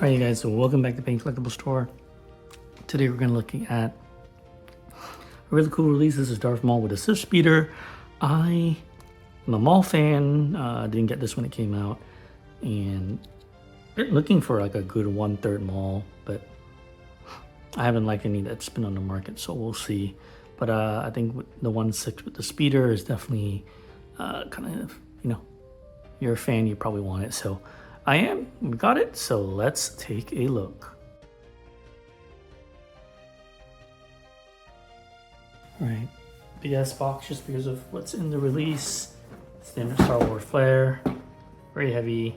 Alright guys, so welcome back to Paint Collectible Store. Today we're going to look at a really cool release. This is Darth Maul with a Sith Speeder. I am a Maul fan. Didn't get this when it came out. And been looking for like a good 1/3 Maul, but I haven't liked any that's been on the market, so we'll see. But I think the 1/6 with the speeder is definitely kind of, you're a fan, you probably want it. So I am. We got it. So let's take a look. All right. Big ass box just because of what's in the release. Standard Star Wars flair. Very heavy.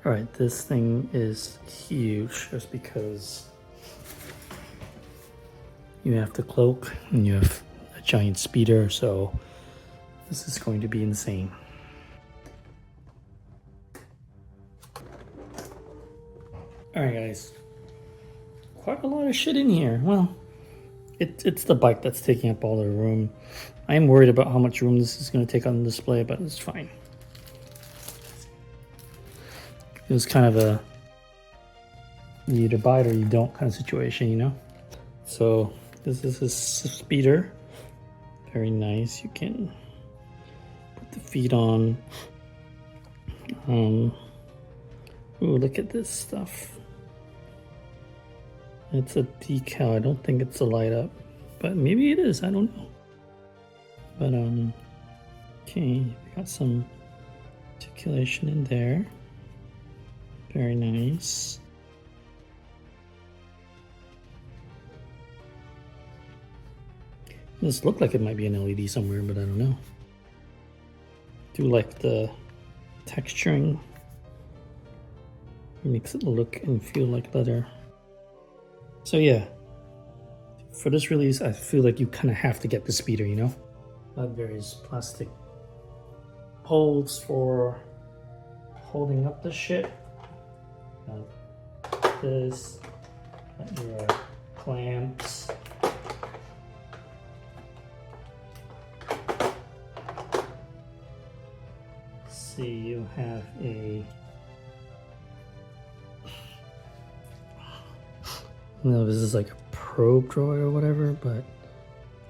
All right. This thing is huge just because you have the cloak and you have a giant speeder, so this is going to be insane. Alright guys, quite a lot of shit in here. Well, it's the bike that's taking up all the room. I am worried about how much room this is going to take on the display, but it's fine. It was kind of a you either buy it or you don't kind of situation, you know? So this is a speeder. Very nice. You can put the feet on. Ooh, look at this stuff. It's a decal. I don't think it's a light up, but maybe it is. I don't know. But okay, got some articulation in there. Very nice. This looked like it might be an LED somewhere, but I don't know. Do like the texturing. It makes it look and feel like leather. So yeah, for this release, I feel like you kind of have to get the speeder, you know? Got various plastic poles for holding up the shit. Got this, got your clamps. See, you have a this is like a probe drawer or whatever, but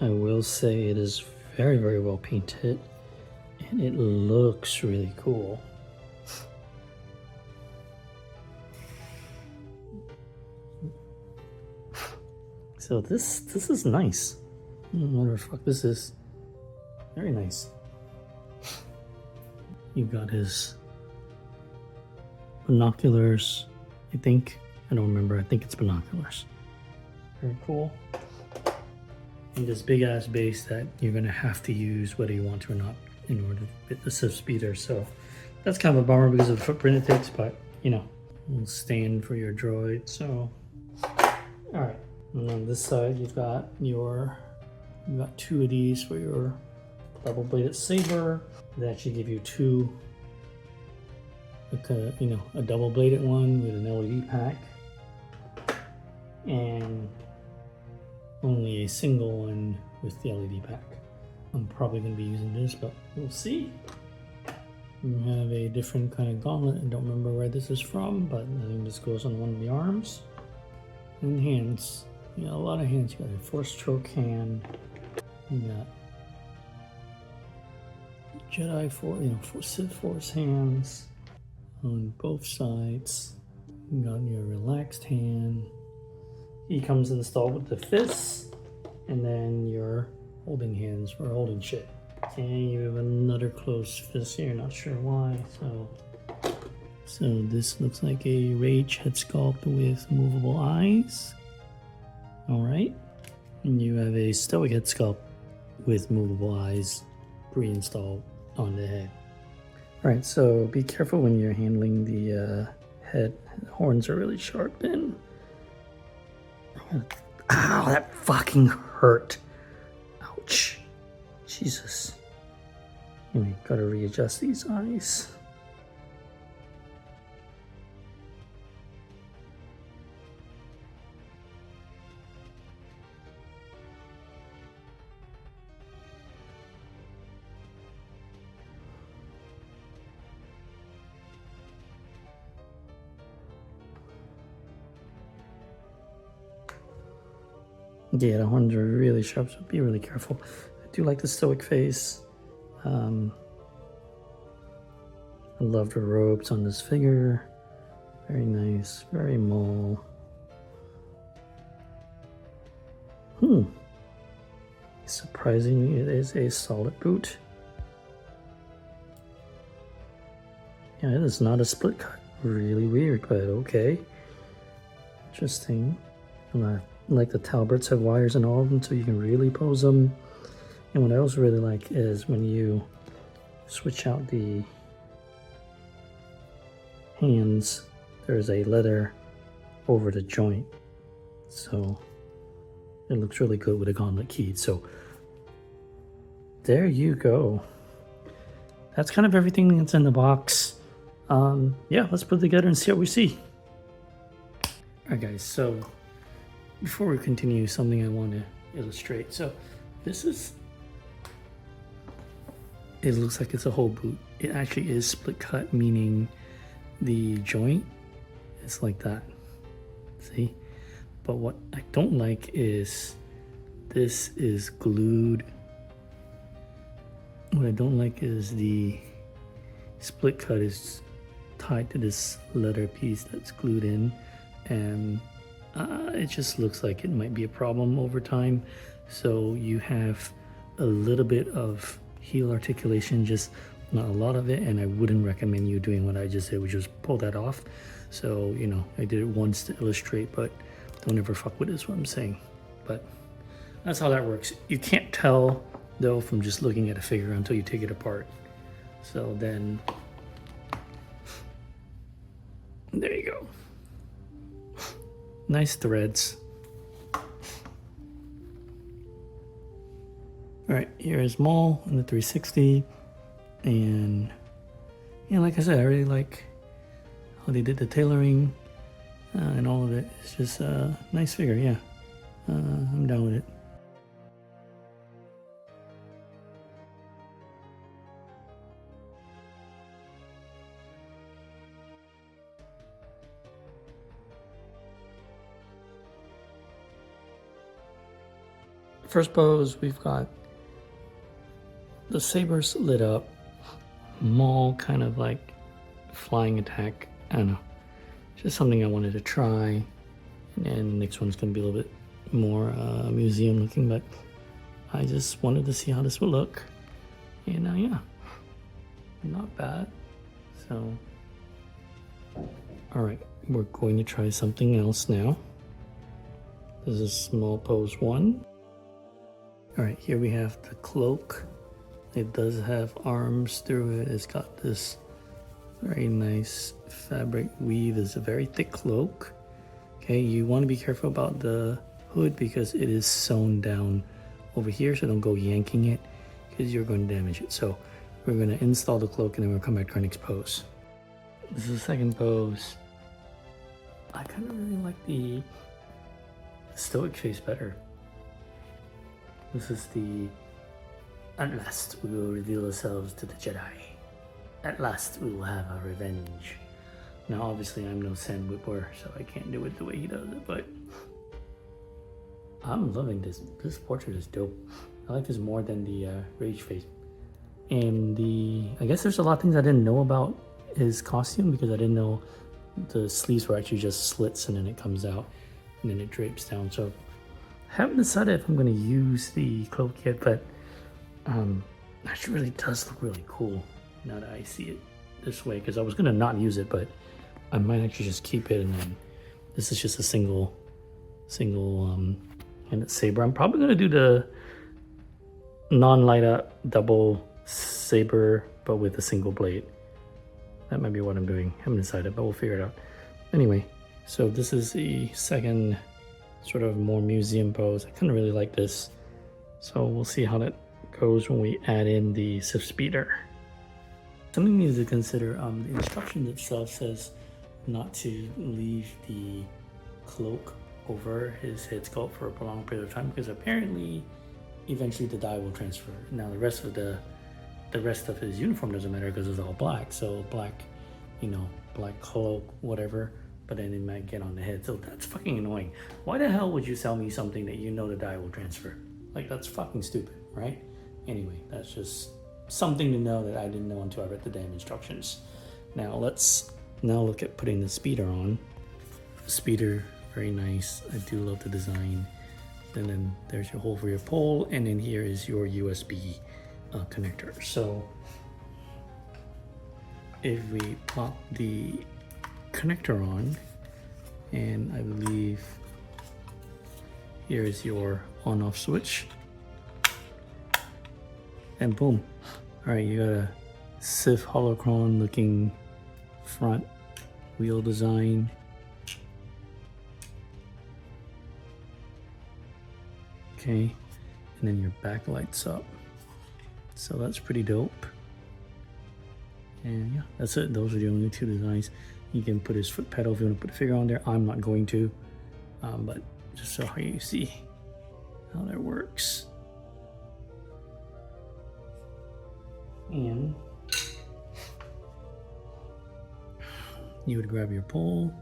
I will say it is very, very well painted and it looks really cool. So this is nice. I don't know what the fuck this is. Very nice. You got his binoculars, I think. I don't remember. I think it's binoculars. Very cool. And this big ass base that you're gonna have to use whether you want to or not in order to fit the Sith Speeder. So that's kind of a bummer because of the footprint it takes, but you know, it'll stand for your droid. So all right. And on this side, you've got two of these for your double-bladed saber. They actually give you two, like a double-bladed one with an LED pack, and only a single one with the LED pack. I'm probably going to be using this, but we'll see. You have a different kind of gauntlet. I don't remember where this is from, but I think this goes on one of the arms. And hands. You got a lot of hands. You got a force choke hand. You got Jedi for Sith Force hands on both sides. You got your relaxed hand. He comes installed with the fists, and then your holding hands for holding shit. And you have another closed fist here, not sure why. So this looks like a Rage head sculpt with movable eyes. Alright. And you have a Stoic head sculpt with movable eyes pre-installed on the head. Alright, so be careful when you're handling the head. The horns are really sharp and... Ow, that fucking hurt. Ouch. Jesus. Anyway, gotta readjust these eyes. Yeah, the horns are really sharp, so be really careful. I do like the stoic face. I love the robes on this figure. Very nice, very Maul. Surprisingly, it is a solid boot. Yeah, it is not a split cut. Really weird, but okay. Interesting. Like the Talberts have wires in all of them, so you can really pose them. And what I also really like is when you switch out the hands, there's a leather over the joint. So it looks really good with a gauntlet key. So there you go. That's kind of everything that's in the box. Yeah, let's put it together and see what we see. Alright guys, so before we continue, something I want to illustrate. So this is, it looks like it's a whole boot. It actually is split cut, meaning the joint is like that. See? But what I don't like is this is glued. What I don't like is the split cut is tied to this leather piece that's glued in, and it just looks like it might be a problem over time. So you have a little bit of heel articulation, just not a lot of it, and I wouldn't recommend you doing what I just did, which was pull that off. So, you know, I did it once to illustrate, but don't ever fuck with this, what I'm saying. But that's how that works. You can't tell though from just looking at a figure until you take it apart. So then, there you go. Nice threads. All right, here is Maul in the 360. And yeah, like I said, I really like how they did the tailoring and all of it. It's just a nice figure, yeah. I'm down with it. First pose, we've got the sabers lit up, Maul kind of like flying attack. I don't know, just something I wanted to try. And the next one's gonna be a little bit more museum looking, but I just wanted to see how this would look. And yeah, not bad. So, all right, we're going to try something else now. This is small pose 1. All right, here we have the cloak. It does have arms through it. It's got this very nice fabric weave. It's a very thick cloak. Okay, you want to be careful about the hood because it is sewn down over here, so don't go yanking it because you're going to damage it. So we're going to install the cloak and then we'll come back to our next pose. This is the second pose. I kind of really like the stoic face better. This is the, at last we will reveal ourselves to the Jedi. At last we will have our revenge. Now obviously I'm no Sam Witwer, so I can't do it the way he does it, but I'm loving this. This portrait is dope. I like this more than the rage face. And I guess there's a lot of things I didn't know about his costume because I didn't know the sleeves were actually just slits and then it comes out and then it drapes down. So I haven't decided if I'm going to use the cloak yet, but actually really does look really cool now that I see it this way, because I was going to not use it, but I might actually just keep it. And then this is just a single handed saber. I'm probably going to do the non-light up double saber, but with a single blade. That might be what I'm doing. I haven't decided, but we'll figure it out. Anyway, so this is the second sort of more museum pose. I kind of really like this. So we'll see how that goes when we add in the Sith Speeder. Something you need to consider, the instruction itself says not to leave the cloak over his head sculpt for a prolonged period of time because apparently eventually the dye will transfer. Now the rest of his uniform doesn't matter because it's all black. So black, you know, black cloak, whatever. but then it might get on the head. So that's fucking annoying. Why the hell would you sell me something that you know the die will transfer? Like, that's fucking stupid, right? Anyway, that's just something to know that I didn't know until I read the damn instructions. Now let's look at putting the speeder on. Speeder, very nice. I do love the design. And then there's your hole for your pole, and then here is your USB connector. So if we pop the connector on, and I believe here is your on-off switch, and boom. All right, you got a Sith holocron looking front wheel design. Okay, and then your back lights up. So that's pretty dope. And yeah, that's it. Those are the only two designs. You can put his foot pedal if you want to put a figure on there. I'm not going to, but just so you see how that works. And you would grab your pole,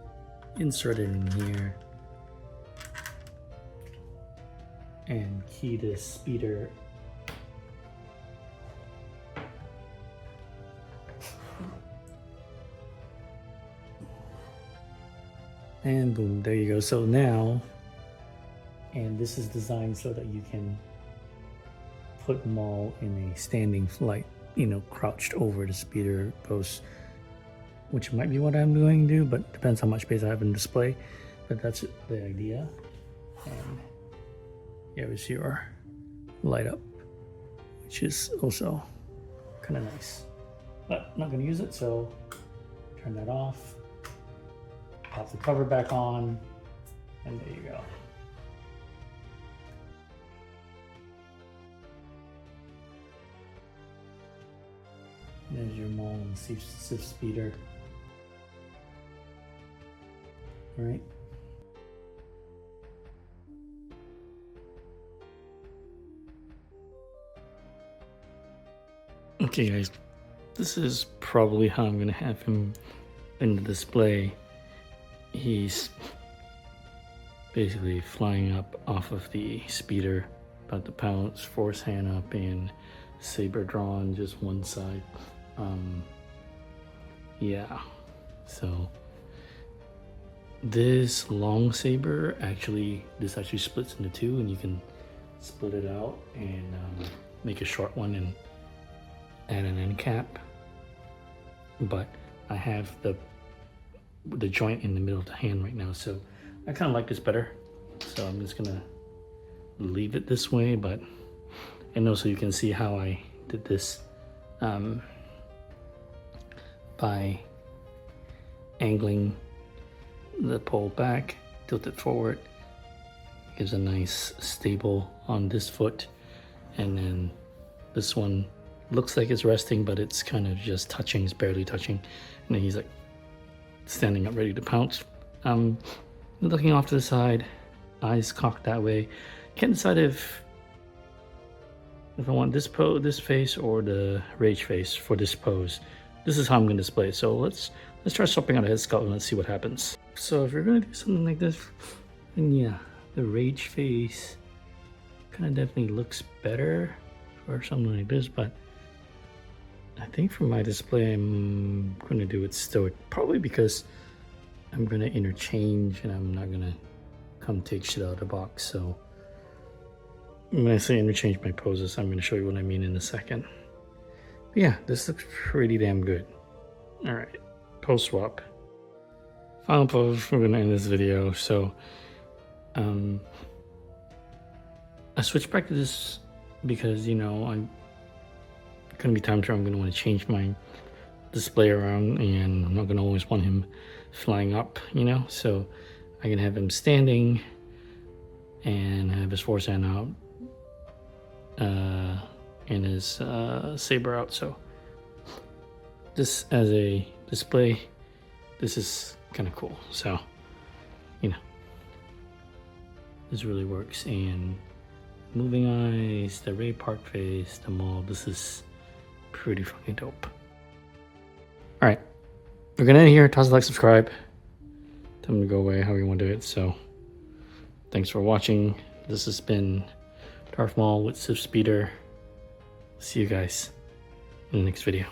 insert it in here, and key this speeder and boom, there you go. So now, and this is designed so that you can put Maul in a standing flight, you know, crouched over the speeder post, which might be what I'm going to do, but depends how much space I have in display. But that's the idea. And here is your light up, which is also kind of nice. But I'm not going to use it, so turn that off. Pop the cover back on, and there you go. There's your Maul and Sith Speeder. All right. Okay, guys, this is probably how I'm gonna have him in the display. He's basically flying up off of the speeder, about to balance, force hand up, and saber drawn just one side. Yeah, so this long saber this actually splits into two, and you can split it out and make a short one and add an end cap. But I have the joint in the middle of the hand right now, so I kind of like this better. So I'm just gonna leave it this way, but and also you can see how I did this by angling the pole back, tilt it forward, gives a nice stable on this foot, and then this one looks like it's resting, but it's kind of just touching, it's barely touching, and then he's like standing up ready to pounce. Looking off to the side, eyes cocked that way. Can't decide if I want this face or the rage face for this pose. This is how I'm going to display it. So let's try swapping out a head sculpt and let's see what happens. So if you're going to do something like this, then yeah, the rage face kind of definitely looks better for something like this, but I think for my display I'm going to do it stoic, probably because I'm going to interchange and I'm not going to come take shit out of the box. So when I say interchange my poses, I'm going to show you what I mean in a second. But yeah, this looks pretty damn good. All right, pose swap. Final pose, we're going to end this video. So I switched back to this because, you know, I'm going to be times where I'm going to want to change my display around, and I'm not going to always want him flying up, you know. So I can have him standing and have his force hand out and his saber out. So this as a display, this is kind of cool. So, you know, this really works. And moving eyes, the Ray Park face, the Maul, this is pretty fucking dope. All right, we're gonna end here. Toss a like, subscribe. Tell them to go away, however you want to do it. So thanks for watching. This has been Darth Maul with Sith Speeder. See you guys in the next video.